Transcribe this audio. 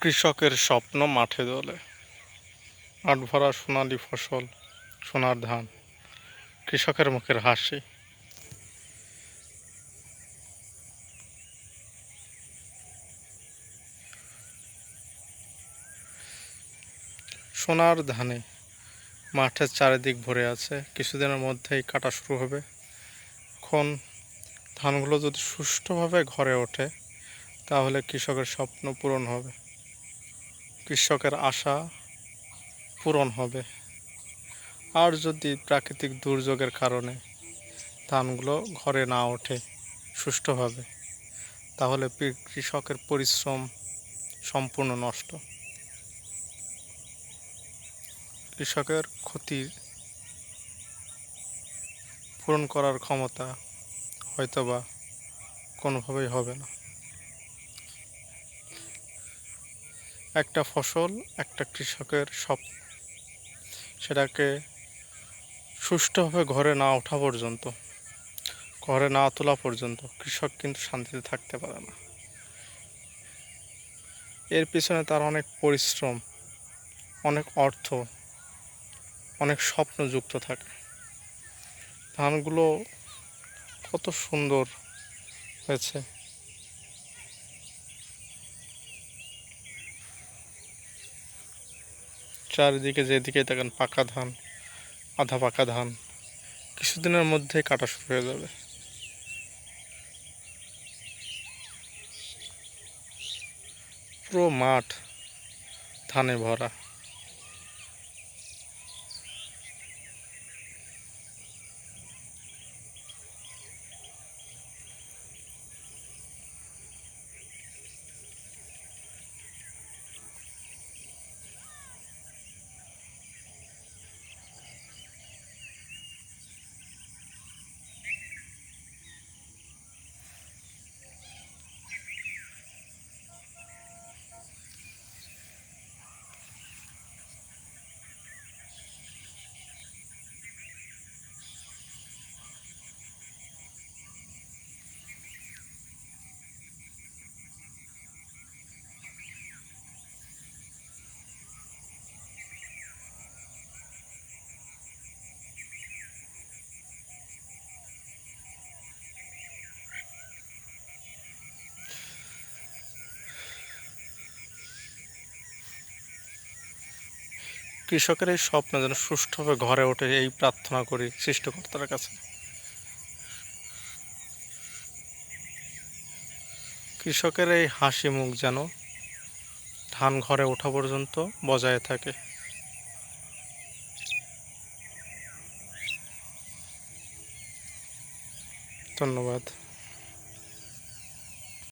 কৃষকের স্বপ্ন মাঠে দোলে। মাঠ ভরা সোনালী ফসল, সোনার ধান, কৃষকের মুখের হাসি। সোনার ধানে মাঠের চারিদিক ভরে আছে। কিছুদিনের মধ্যেই কাটা শুরু হবে। এখন ধানগুলো যদি সুষ্ঠুভাবে ঘরে ওঠে তাহলে কৃষকের স্বপ্ন পূরণ হবে, কৃষকের আশা পূরণ হবে। আর যদি প্রাকৃতিক দুর্যোগের কারণে ধানগুলো ঘরে না ওঠে সুষ্ঠুভাবে, তাহলে কৃষকের পরিশ্রম সম্পূর্ণ নষ্ট। কৃষকের ক্ষতি পূরণ করার ক্ষমতা হয়তোবা কোনোভাবেই হবে না। একটা ফসল একটা কৃষকের স্বপ্ন, সেটাকে সুষ্ঠুভাবে ঘরে না ওঠা পর্যন্ত, ঘরে না তোলা পর্যন্ত কৃষক কিন্তু শান্তিতে থাকতে পারে না। এর পিছনে তার অনেক পরিশ্রম, অনেক অর্থ, অনেক স্বপ্ন যুক্ত থাকে। ধানগুলো কত সুন্দর হয়েছে, চারিদিকে যেদিকে দেখেন পাকা ধান, আধা পাকা ধান। কিছুদিনের মধ্যেই কাটা শুরু হয়ে যাবে। পুরো মাঠ ধানে ভরা। কৃষকের এই স্বপ্ন যেন সুষ্ঠুভাবে ঘরে ওঠে, এই প্রার্থনা করি সৃষ্টিকর্তার কাছে। কৃষকের এই হাসি মুখ যেন ধান ঘরে ওঠা পর্যন্ত বজায় থাকে। ধন্যবাদ।